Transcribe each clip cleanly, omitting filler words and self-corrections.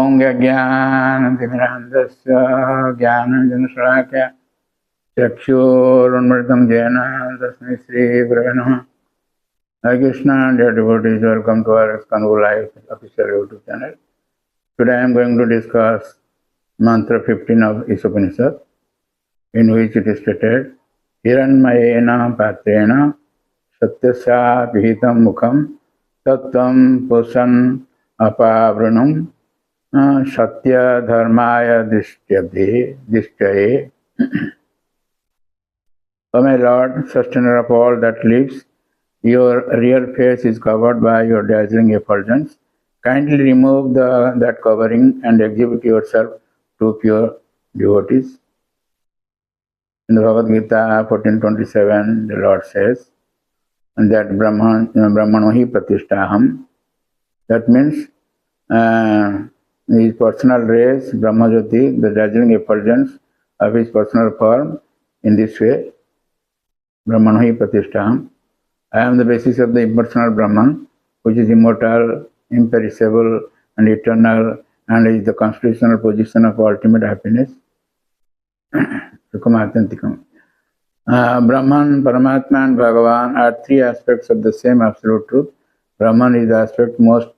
Om Gyajnanandasya Jnananjanashalakaya Chakshurunmritam Jena Tasmai Shri Gurave Namah. Hare Krishna, dear devotees, welcome to our ISKCON official YouTube channel. Today I am going to discuss mantra 15 of Isopanisad, in which it is stated, Hiranmayena patrena satyasya pihitam mukham tattvam pusan apavranam satya dharmaya dishtaye. O my Lord, sustainer of all that lives, your real face is covered by your dazzling effulgence. Kindly remove that covering and exhibit yourself to pure devotees. In the Bhagavad Gita 14:27, the Lord says that Brahmanohi Pratishtaham. That means his personal rays, Brahmajyoti, the dazzling effulgence of his personal form, in this way, Brahmanohi Pratishtaham. I am the basis of the impersonal Brahman, which is immortal, imperishable, and eternal, and is the constitutional position of ultimate happiness. Brahman, Paramatma, and Bhagavan are three aspects of the same absolute truth. Brahman is the aspect most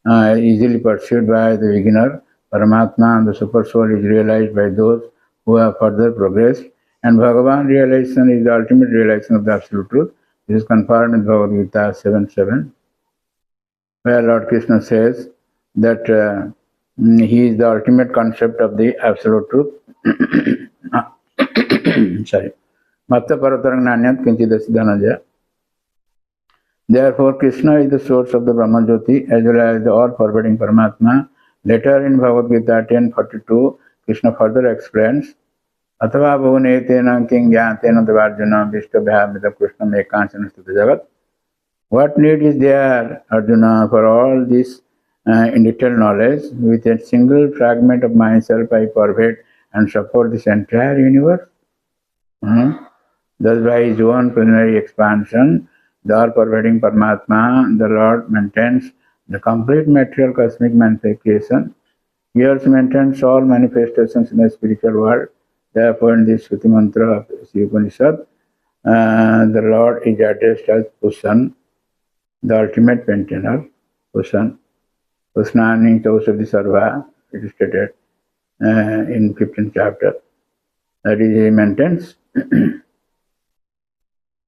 easily pursued by the beginner. Paramatma, the super soul, is realized by those who have further progressed. And Bhagavan realization is the ultimate realization of the absolute truth. This is confirmed in Bhagavad Gita 7:7, where Lord Krishna says that he is the ultimate concept of the absolute truth. Sorry. Matta paratarang nanyat kinchidasiddhanajaya. Therefore, Krishna is the source of the Brahmajyoti as well as the all-pervading Paramatma. Later in Bhagavad Gita 10:42, Krishna further explains, Atava bhuvunetena king gyantena devarjuna vishtabhyamita krishnam ekanchana sthita jagat. What need is there, Arjuna, for all this in detailed knowledge? With a single fragment of myself I pervade and support this entire universe. Thus by his own plenary expansion, the all-pervading Paramatma, the Lord maintains the complete material cosmic manifestation. He also maintains all manifestations in the spiritual world. Therefore, in this Shruti mantra of Isopanisad, the Lord is addressed as Pusan, the ultimate maintainer. Pusan. Pusnani Chausadi Sarva, it is stated in 15th chapter. That is, he maintains.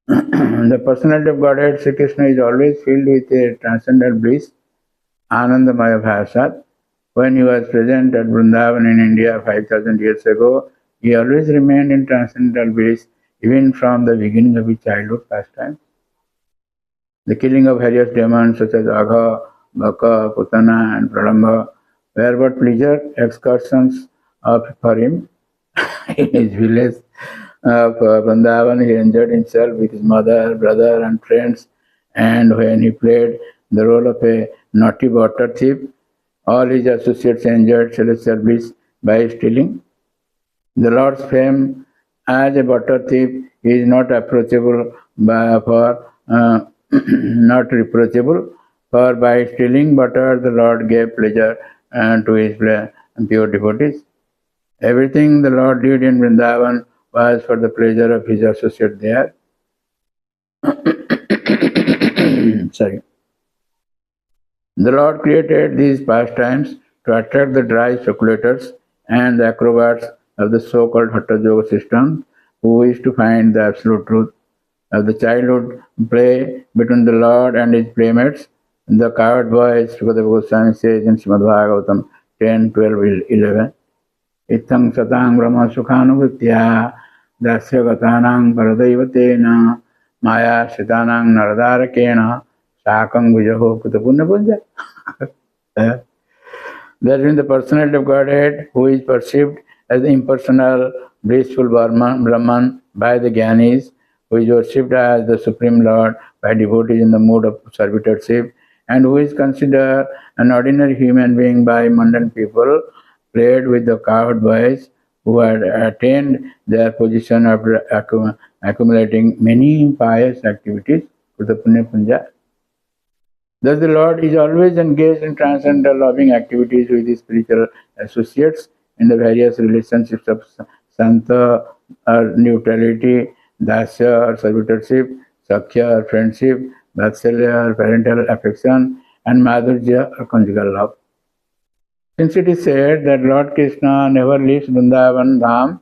The personality of Godhead, Sri Krishna, is always filled with a transcendental bliss, Anandamaya Bhasat. When he was present at Vrindavan in India 5,000 years ago, he always remained in transcendental bliss, even from the beginning of his childhood pastime. The killing of various demons such as Agha, Bhaka, Putana, and Pralamba were but pleasure excursions for him. In his village of Vrindavan, he enjoyed himself with his mother, brother, and friends, and when he played the role of a naughty water thief, all his associates enjoyed celestial bliss by stealing. The Lord's fame as a water thief is not approachable not reproachable, for by stealing water the Lord gave pleasure to his pure devotees. Everything the Lord did in Vrindavan was for the pleasure of his associate there. Sorry. The Lord created these pastimes to attract the dry speculators and the acrobats of the so-called Hatha Yoga system who wish to find the absolute truth. Of the childhood play between the Lord and his playmates, the coward boys, Sukadeva Goswami says in Srimad Bhagavatam 10:12-11, Ithang satang brahma sukhanuvritya dasya gatanang paradaivatena maya sitanang naradarakena sakang vijaho kutapunna punja. That is the personality of Godhead, who is perceived as the impersonal, blissful Brahman by the Jnanis, who is worshipped as the Supreme Lord by devotees in the mood of servitorship, and who is considered an ordinary human being by mundane people, played with the cowherd boys who had attained their position after accumulating many pious activities to the Punya Punja. Thus, the Lord is always engaged in transcendental loving activities with his spiritual associates in the various relationships of Santa or neutrality, Dasya or servitorship, Sakhya or friendship, Vatsalya or parental affection, and Madhurya or conjugal love. Since it is said that Lord Krishna never leaves Vrindavan Dham,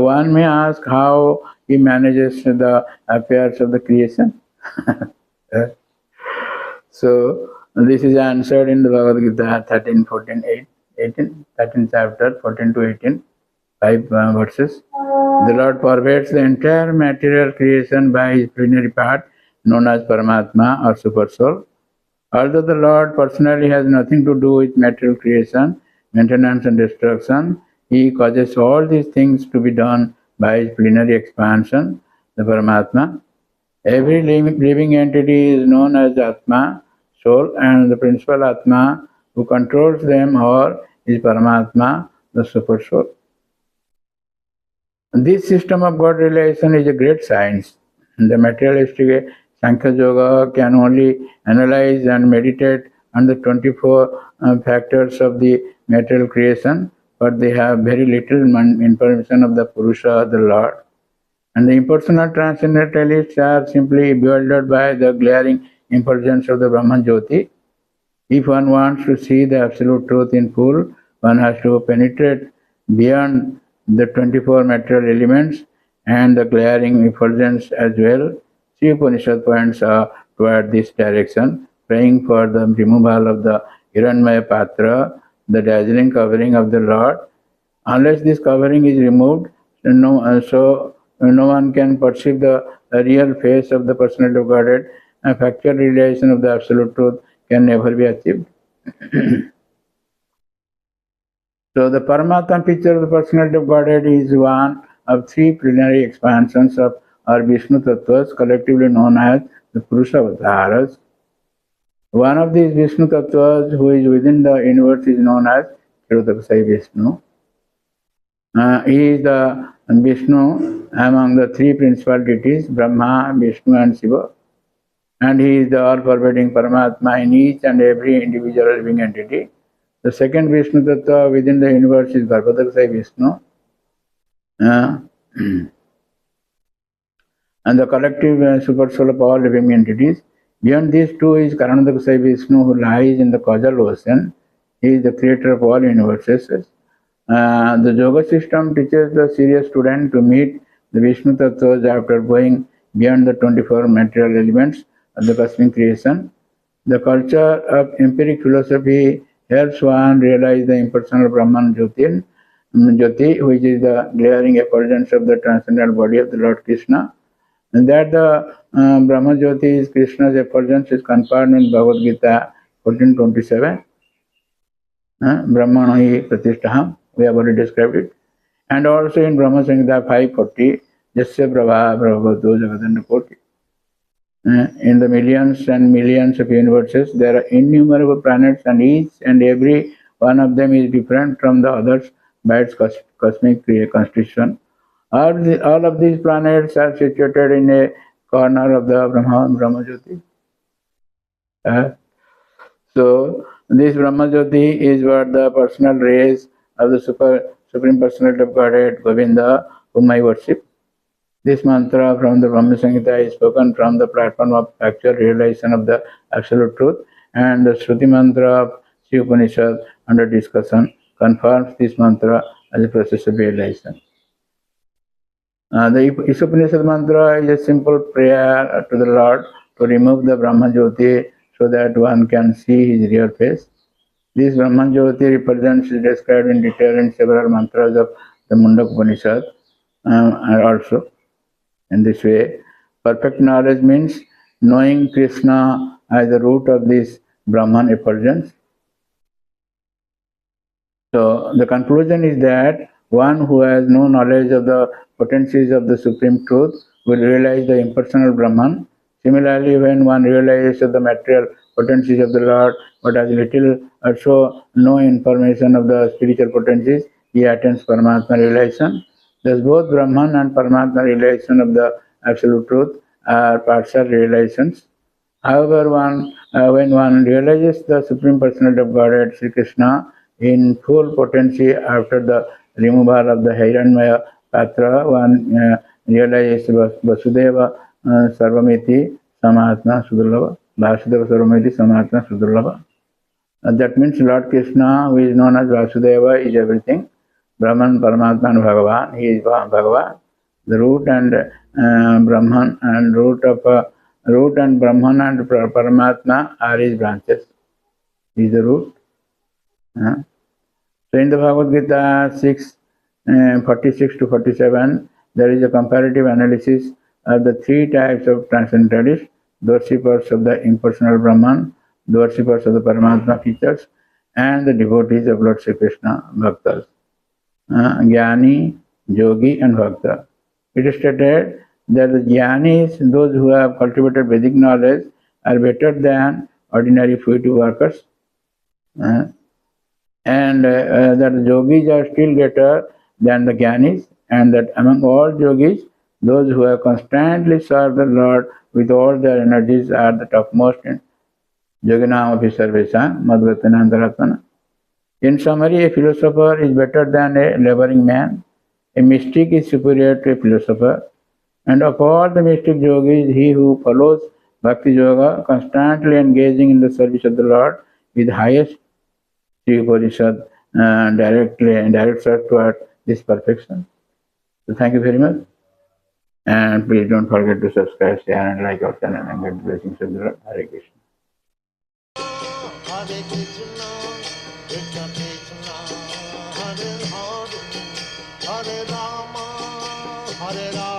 one may ask how he manages the affairs of the creation. So this is answered in the Bhagavad Gita 13, 14, 18, 13 chapter, 14 to 18, 5 verses. The Lord pervades the entire material creation by his plenary part known as Paramatma or Super Soul. Although the Lord personally has nothing to do with material creation, maintenance and destruction, he causes all these things to be done by his plenary expansion, the Paramatma. Every living entity is known as Atma, soul, and the principal Atma who controls them all is Paramatma, the super soul. This system of God relation is a great science. The materialistic Sankhya Yoga can only analyze and meditate on the 24 factors of the material creation, but they have very little information of the Purusha, the Lord. And the impersonal transcendentalists are simply bewildered by the glaring effulgence of the Brahman Jyoti. If one wants to see the absolute truth in full, one has to penetrate beyond the 24 material elements and the glaring effulgence as well. Sri Upanishad points toward this direction, praying for the removal of the Hiranmaya Patra, the dazzling covering of the Lord. Unless this covering is removed, no one can perceive the real face of the personality of Godhead, and factual realization of the absolute truth can never be achieved. So the Paramatma picture of the personality of Godhead is one of three plenary expansions of our Vishnu Tattvas, collectively known as the Purusha Avataras. One of these Vishnu Tattvas who is within the universe is known as Kshirodakasai Vishnu. He is the Vishnu among the three principal deities, Brahma, Vishnu and Shiva. And he is the all-pervading Paramatma in each and every individual living entity. The second Vishnu Tattva within the universe is Garbhodakasai Vishnu. And the collective super soul of all living entities. Beyond these two is Karanodakasai Vishnu, who lies in the causal ocean. He is the creator of all universes. The yoga system teaches the serious student to meet the Vishnu Tattvas after going beyond the 24 material elements of the cosmic creation. The culture of empiric philosophy helps one realize the impersonal Brahman Jyoti, which is the glaring effulgence of the transcendental body of the Lord Krishna. And that the Brahma Jyoti is Krishna's effulgence is confirmed in Bhagavad Gita 14:27. Brahmana hi pratishtaham. We have already described it. And also in Brahma Samhita 5:40, Jasya Prabha Prabhavato Jagadanda Koti. In the millions and millions of universes, there are innumerable planets, and each and every one of them is different from the others by its cosmic constitution. All of these planets are situated in a corner of the Brahma Jyoti. So this Brahma Jyoti is what the personal rays of the Supreme Personality of Godhead, Govinda, whom I worship. This mantra from the Brahma Samhita is spoken from the platform of actual realization of the absolute truth, and the Shruti mantra of Sri Upanishad under discussion confirms this mantra as a process of realization. The Isopanisad mantra is a simple prayer to the Lord to remove the Brahma Jyoti so that one can see his real face. This Brahman Jyoti represents is described in detail in several mantras of the Mundak Upanishad also. In this way, perfect knowledge means knowing Krishna as the root of this Brahman effulgence. So the conclusion is that one who has no knowledge of the potencies of the Supreme Truth will realize the impersonal Brahman. Similarly, when one realizes the material potencies of the Lord, but has little or so no information of the spiritual potencies, he attains Paramatma realization. Thus, both Brahman and Paramatma realization of the Absolute Truth are partial realizations. However, one when one realizes the Supreme Personality of Godhead, Sri Krishna, in full potency after the removal of the Hiranyamaya Patra, one realizes Vasudeva Sarvamiti Samahatma Sudurlava, Vasudeva Sarvamiti Samahatma Sudurlava. That means Lord Krishna, who is known as Vasudeva, is everything. Brahman, Paramatma, and Bhagavan. He is Bhagavan. The root and Brahman and root and Brahman and Paramatma are his branches. He is the root. So in the Bhagavad Gita 6, 46 to 47, there is a comparative analysis of the three types of transcendentalists: the worshippers of the impersonal Brahman, the worshippers of the Paramatma features, and the devotees of Lord Sri Krishna, Bhaktas. Jnani, Yogi, and Bhakta. It is stated that the Jnanis, those who have cultivated Vedic knowledge, are better than ordinary fruitive workers, and that the Yogis are still greater than the Jnanis, and that among all Yogis, those who have constantly served the Lord with all their energies are the topmost in Yoginam api sarvesam madgatana antaratmana. In summary, a philosopher is better than a laboring man. A mystic is superior to a philosopher. And of all the mystic yogis, he who follows Bhakti Yoga, constantly engaging in the service of the Lord with highest G Padaseva directs us toward this perfection. So thank you very much. And please don't forget to subscribe, share, and like our channel and get blessings of the Lord. Hare Krishna. Hare Krishna, Krishna Krishna, Hare Hare, Hare Rama, Hare Rama.